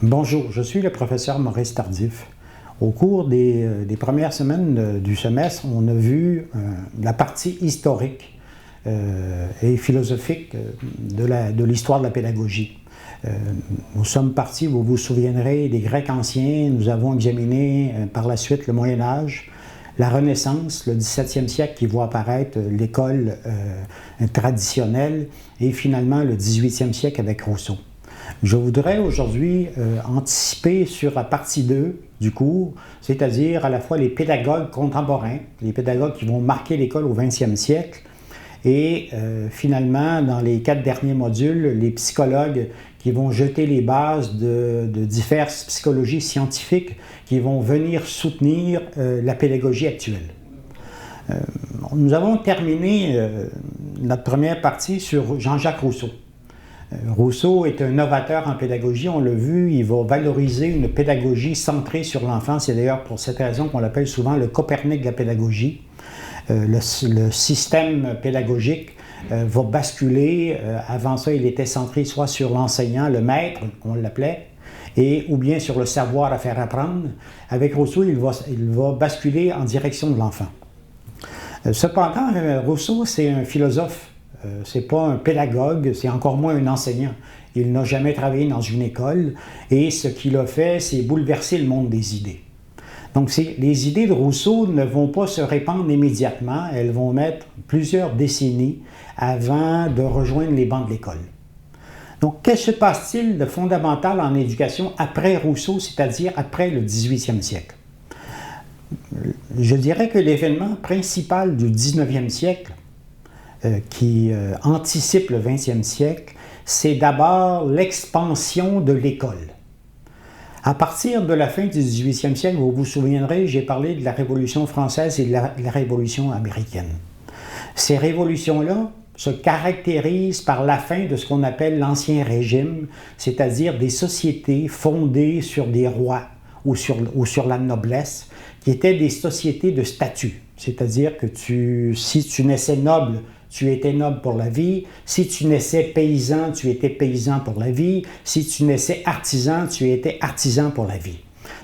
Bonjour, je suis le professeur Maurice Tardif. Au cours des premières semaines du semestre, on a vu la partie historique et philosophique de l'histoire de la pédagogie. Nous sommes partis, vous vous souviendrez, des Grecs anciens. Nous avons examiné par la suite le Moyen Âge, la Renaissance, le 17e siècle qui voit apparaître l'école traditionnelle et finalement le 18e siècle avec Rousseau. Je voudrais aujourd'hui anticiper sur la partie 2 du cours, c'est-à-dire à la fois les pédagogues contemporains, les pédagogues qui vont marquer l'école au 20e siècle, et finalement, dans les 4 derniers modules, les psychologues qui vont jeter les bases de diverses psychologies scientifiques qui vont venir soutenir la pédagogie actuelle. Nous avons terminé notre première partie sur Jean-Jacques Rousseau. Rousseau est un novateur en pédagogie, on l'a vu, il va valoriser une pédagogie centrée sur l'enfant. C'est d'ailleurs pour cette raison qu'on l'appelle souvent le Copernic de la pédagogie. Le système pédagogique va basculer. Avant ça, il était centré soit sur l'enseignant, le maître, on l'appelait, ou bien sur le savoir à faire apprendre. Avec Rousseau, il va basculer en direction de l'enfant. Cependant, Rousseau, c'est un philosophe. C'est pas un pédagogue, c'est encore moins un enseignant. Il n'a jamais travaillé dans une école et ce qu'il a fait, c'est bouleverser le monde des idées. Donc les idées de Rousseau ne vont pas se répandre immédiatement, elles vont mettre plusieurs décennies avant de rejoindre les bancs de l'école. Donc que se passe-t-il de fondamental en éducation après Rousseau, c'est-à-dire après le 18e siècle? Je dirais que l'événement principal du 19e siècle qui anticipe le 20e siècle, c'est d'abord l'expansion de l'école. À partir de la fin du 18e siècle, vous vous souviendrez, j'ai parlé de la Révolution française et de la Révolution américaine. Ces révolutions-là se caractérisent par la fin de ce qu'on appelle l'Ancien Régime, c'est-à-dire des sociétés fondées sur des rois ou sur la noblesse, qui étaient des sociétés de statut. C'est-à-dire que si tu naissais noble, tu étais noble pour la vie. Si tu naissais paysan, tu étais paysan pour la vie. Si tu naissais artisan, tu étais artisan pour la vie.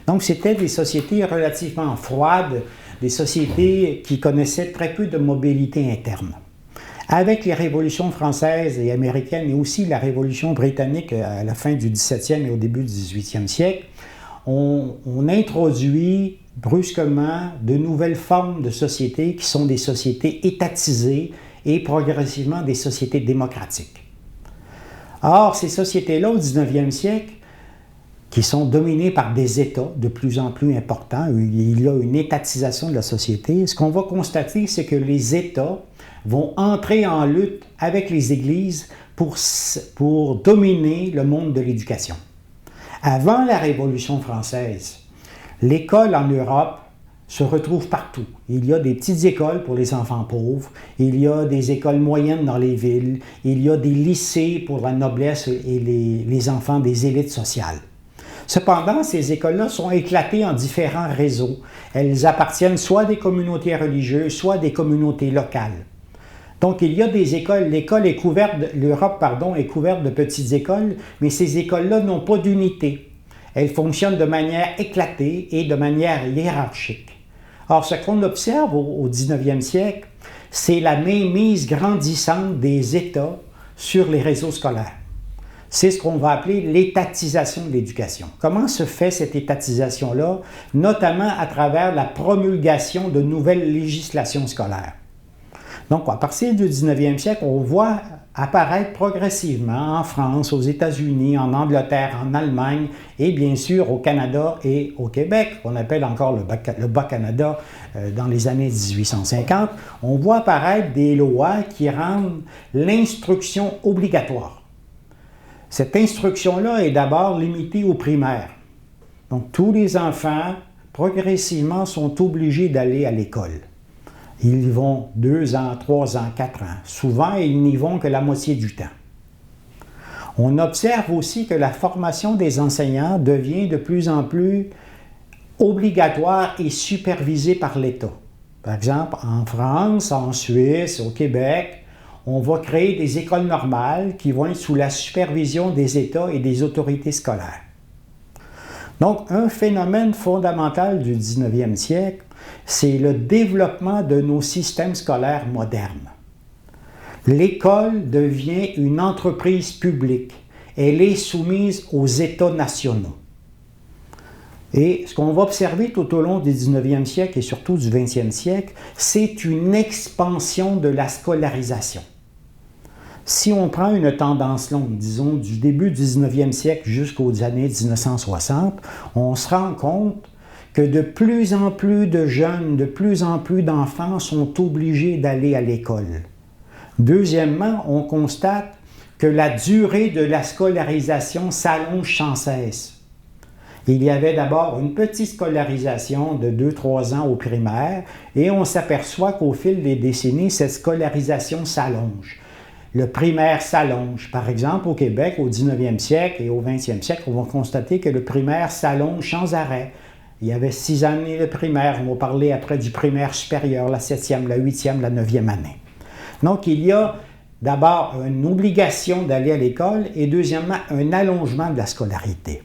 Donc, c'était des sociétés relativement froides, des sociétés qui connaissaient très peu de mobilité interne. Avec les révolutions françaises et américaines et aussi la révolution britannique à la fin du 17e et au début du 18e siècle, on introduit brusquement de nouvelles formes de sociétés qui sont des sociétés étatisées et progressivement des sociétés démocratiques. Or, ces sociétés-là, au 19e siècle, qui sont dominées par des États de plus en plus importants, il y a une étatisation de la société, ce qu'on va constater, c'est que les États vont entrer en lutte avec les Églises pour dominer le monde de l'éducation. Avant la Révolution française, l'école en Europe se retrouve partout. Il y a des petites écoles pour les enfants pauvres, il y a des écoles moyennes dans les villes, il y a des lycées pour la noblesse et les enfants des élites sociales. Cependant, ces écoles-là sont éclatées en différents réseaux. Elles appartiennent soit à des communautés religieuses, soit à des communautés locales. Donc, il y a des écoles, l'Europe est couverte de petites écoles, mais ces écoles-là n'ont pas d'unité. Elles fonctionnent de manière éclatée et de manière hiérarchique. Or, ce qu'on observe au 19e siècle, c'est la mainmise grandissante des États sur les réseaux scolaires. C'est ce qu'on va appeler l'étatisation de l'éducation. Comment se fait cette étatisation-là? Notamment à travers la promulgation de nouvelles législations scolaires. Donc, à partir du 19e siècle, on voit apparaître progressivement en France, aux États-Unis, en Angleterre, en Allemagne et bien sûr au Canada et au Québec, qu'on appelle encore le Bas-Canada dans les années 1850, on voit apparaître des lois qui rendent l'instruction obligatoire. Cette instruction-là est d'abord limitée au primaire. Donc, tous les enfants, progressivement, sont obligés d'aller à l'école. Ils y vont 2 ans, 3 ans, 4 ans. Souvent, ils n'y vont que la moitié du temps. On observe aussi que la formation des enseignants devient de plus en plus obligatoire et supervisée par l'État. Par exemple, en France, en Suisse, au Québec, on va créer des écoles normales qui vont être sous la supervision des États et des autorités scolaires. Donc, un phénomène fondamental du 19e siècle, c'est le développement de nos systèmes scolaires modernes. L'école devient une entreprise publique. Elle est soumise aux États nationaux. Et ce qu'on va observer tout au long du 19e siècle et surtout du 20e siècle, c'est une expansion de la scolarisation. Si on prend une tendance longue, disons du début du 19e siècle jusqu'aux années 1960, on se rend compte que de plus en plus de jeunes, de plus en plus d'enfants sont obligés d'aller à l'école. Deuxièmement, on constate que la durée de la scolarisation s'allonge sans cesse. Il y avait d'abord une petite scolarisation de 2-3 ans au primaire et on s'aperçoit qu'au fil des décennies, cette scolarisation s'allonge. Le primaire s'allonge. Par exemple, au Québec, au 19e siècle et au 20e siècle, on va constater que le primaire s'allonge sans arrêt. Il y avait 6 années de primaire. On va parler après du primaire supérieur, la 7e, la 8e, la 9e année. Donc, il y a d'abord une obligation d'aller à l'école et deuxièmement, un allongement de la scolarité.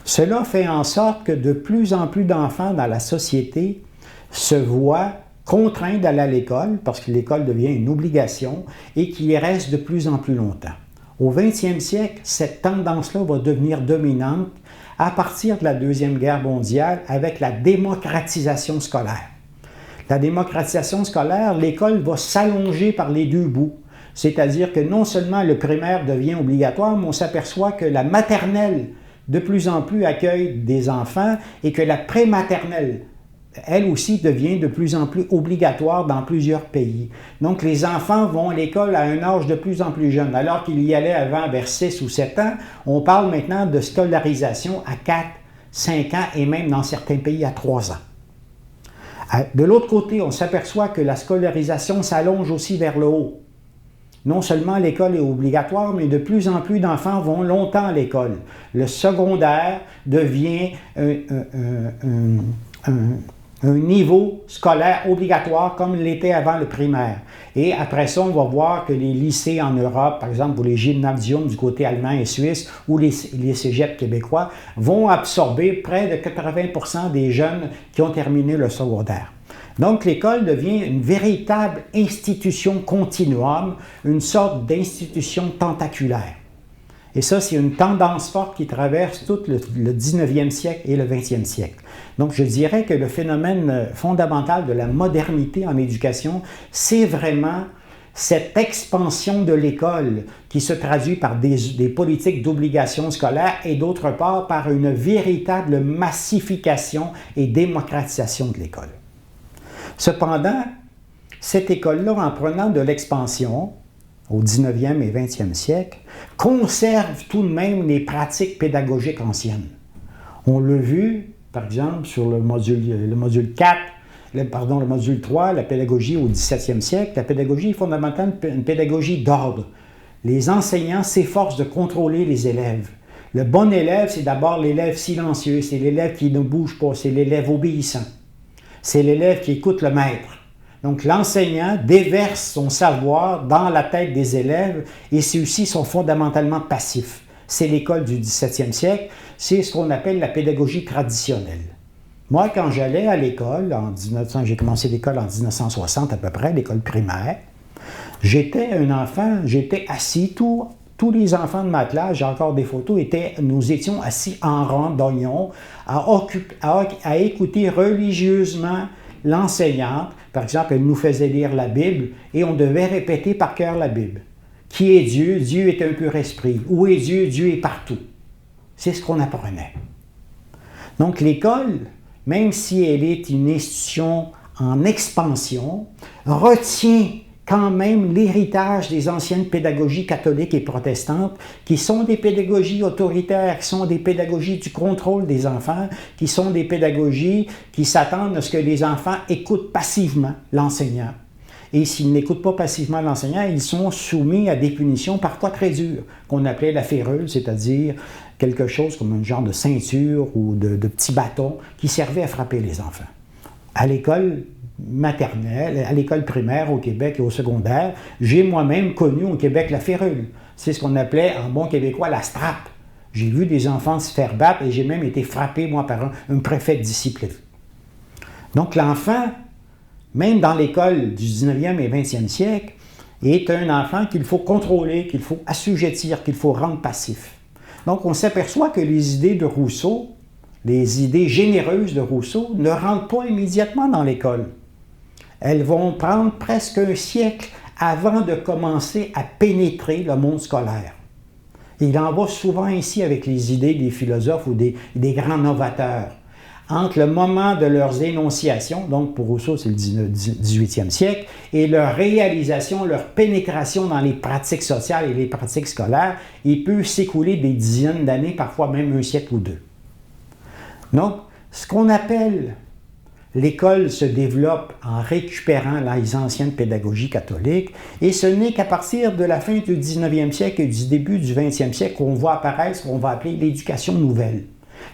Cela fait en sorte que de plus en plus d'enfants dans la société se voient contraints d'aller à l'école parce que l'école devient une obligation et qu'ils y restent de plus en plus longtemps. Au 20e siècle, cette tendance-là va devenir dominante à partir de la Deuxième Guerre mondiale avec la démocratisation scolaire. La démocratisation scolaire, l'école va s'allonger par les deux bouts. C'est-à-dire que non seulement le primaire devient obligatoire, mais on s'aperçoit que la maternelle de plus en plus accueille des enfants et que la prématernelle, elle aussi, devient de plus en plus obligatoire dans plusieurs pays. Donc, les enfants vont à l'école à un âge de plus en plus jeune. Alors qu'ils y allaient avant vers 6 ou 7 ans, on parle maintenant de scolarisation à 4, 5 ans et même dans certains pays à 3 ans. De l'autre côté, on s'aperçoit que la scolarisation s'allonge aussi vers le haut. Non seulement l'école est obligatoire, mais de plus en plus d'enfants vont longtemps à l'école. Le secondaire devient un niveau scolaire obligatoire comme l'était avant le primaire. Et après ça, on va voir que les lycées en Europe, par exemple, ou les gymnasiums du côté allemand et suisse, ou les cégeps québécois, vont absorber près de 80% des jeunes qui ont terminé le secondaire. Donc, l'école devient une véritable institution continuum, une sorte d'institution tentaculaire. Et ça, c'est une tendance forte qui traverse tout le 19e siècle et le 20e siècle. Donc, je dirais que le phénomène fondamental de la modernité en éducation, c'est vraiment cette expansion de l'école qui se traduit par des politiques d'obligation scolaire et d'autre part par une véritable massification et démocratisation de l'école. Cependant, cette école-là, en prenant de l'expansion au 19e et 20e siècle, conserve tout de même les pratiques pédagogiques anciennes. On l'a vu, par exemple, sur le module 4, le module 3, la pédagogie au 17e siècle. La pédagogie est fondamentalement une pédagogie d'ordre. Les enseignants s'efforcent de contrôler les élèves. Le bon élève, c'est d'abord l'élève silencieux, c'est l'élève qui ne bouge pas, c'est l'élève obéissant. C'est l'élève qui écoute le maître. Donc, l'enseignant déverse son savoir dans la tête des élèves et ceux-ci sont fondamentalement passifs. C'est l'école du 17e siècle, c'est ce qu'on appelle la pédagogie traditionnelle. Moi, quand j'allais à l'école, j'ai commencé l'école en 1960 à peu près, l'école primaire, j'étais un enfant, j'étais assis, tous les enfants de ma classe, j'ai encore des photos, nous étions assis en rang d'oignons à écouter religieusement l'enseignante. Par exemple, elle nous faisait lire la Bible et on devait répéter par cœur la Bible. Qui est Dieu? Dieu est un pur esprit. Où est Dieu? Dieu est partout. C'est ce qu'on apprenait. Donc l'école, même si elle est une institution en expansion, retient quand même l'héritage des anciennes pédagogies catholiques et protestantes, qui sont des pédagogies autoritaires, qui sont des pédagogies du contrôle des enfants, qui sont des pédagogies qui s'attendent à ce que les enfants écoutent passivement l'enseignant. Et s'ils n'écoutent pas passivement l'enseignant, ils sont soumis à des punitions parfois très dures, qu'on appelait la férule, c'est-à-dire quelque chose comme un genre de ceinture ou de petits bâtons qui servaient à frapper les enfants. À l'école maternelle, à l'école primaire au Québec et au secondaire, j'ai moi-même connu au Québec la férule. C'est ce qu'on appelait en bon québécois la strap. J'ai vu des enfants se faire battre et j'ai même été frappé, moi, par un préfet de discipline. Donc l'enfant, même dans l'école du 19e et 20e siècle, est un enfant qu'il faut contrôler, qu'il faut assujettir, qu'il faut rendre passif. Donc on s'aperçoit que les idées de Rousseau, les idées généreuses de Rousseau, ne rentrent pas immédiatement dans l'école. Elles vont prendre presque un siècle avant de commencer à pénétrer le monde scolaire. Il en va souvent ainsi avec les idées des philosophes ou des grands novateurs. Entre le moment de leurs énonciations, donc pour Rousseau c'est le 18e siècle, et leur réalisation, leur pénétration dans les pratiques sociales et les pratiques scolaires, il peut s'écouler des dizaines d'années, parfois même un siècle ou deux. Donc, ce qu'on appelle l'école se développe en récupérant les anciennes pédagogies catholiques, et ce n'est qu'à partir de la fin du 19e siècle et du début du 20e siècle qu'on voit apparaître ce qu'on va appeler l'éducation nouvelle.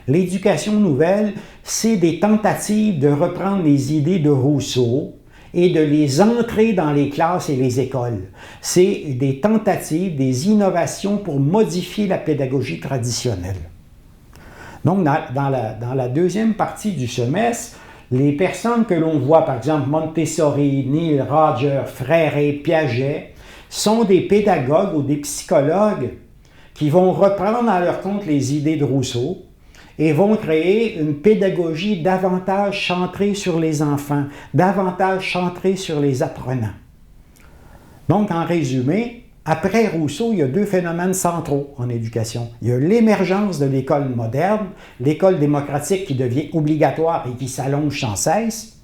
L'éducation nouvelle, c'est des tentatives de reprendre les idées de Rousseau et de les entrer dans les classes et les écoles. C'est des tentatives, des innovations pour modifier la pédagogie traditionnelle. Donc, dans la deuxième partie du semestre, les personnes que l'on voit, par exemple Montessori, Neil Rodgers, Freire, Piaget, sont des pédagogues ou des psychologues qui vont reprendre à leur compte les idées de Rousseau et vont créer une pédagogie davantage centrée sur les enfants, davantage centrée sur les apprenants. Donc, en résumé, après Rousseau, il y a deux phénomènes centraux en éducation. Il y a l'émergence de l'école moderne, l'école démocratique qui devient obligatoire et qui s'allonge sans cesse.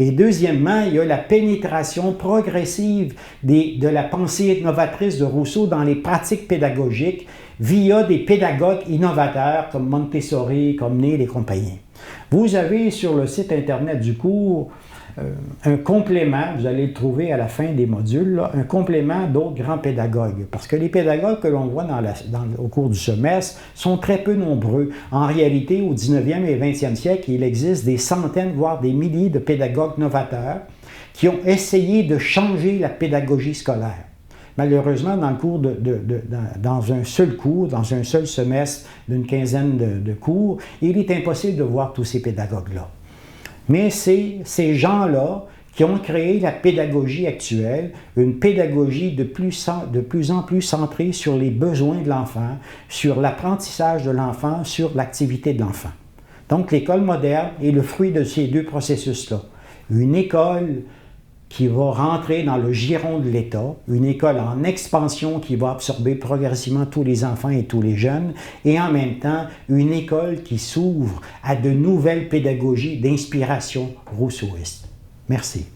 Et deuxièmement, il y a la pénétration progressive de la pensée novatrice de Rousseau dans les pratiques pédagogiques via des pédagogues innovateurs comme Montessori, comme Neil et compagnie. Vous avez sur le site Internet du cours un complément, vous allez le trouver à la fin des modules, là, un complément d'autres grands pédagogues. Parce que les pédagogues que l'on voit au cours du semestre sont très peu nombreux. En réalité, au 19e et 20e siècle, il existe des centaines, voire des milliers de pédagogues novateurs qui ont essayé de changer la pédagogie scolaire. Malheureusement, dans un seul cours, dans un seul semestre d'une quinzaine de cours, il est impossible de voir tous ces pédagogues-là. Mais c'est ces gens-là qui ont créé la pédagogie actuelle, une pédagogie de plus en plus centrée sur les besoins de l'enfant, sur l'apprentissage de l'enfant, sur l'activité de l'enfant. Donc l'école moderne est le fruit de ces deux processus-là. Une école qui va rentrer dans le giron de l'État, une école en expansion qui va absorber progressivement tous les enfants et tous les jeunes, et en même temps, une école qui s'ouvre à de nouvelles pédagogies d'inspiration rousseauiste. Merci.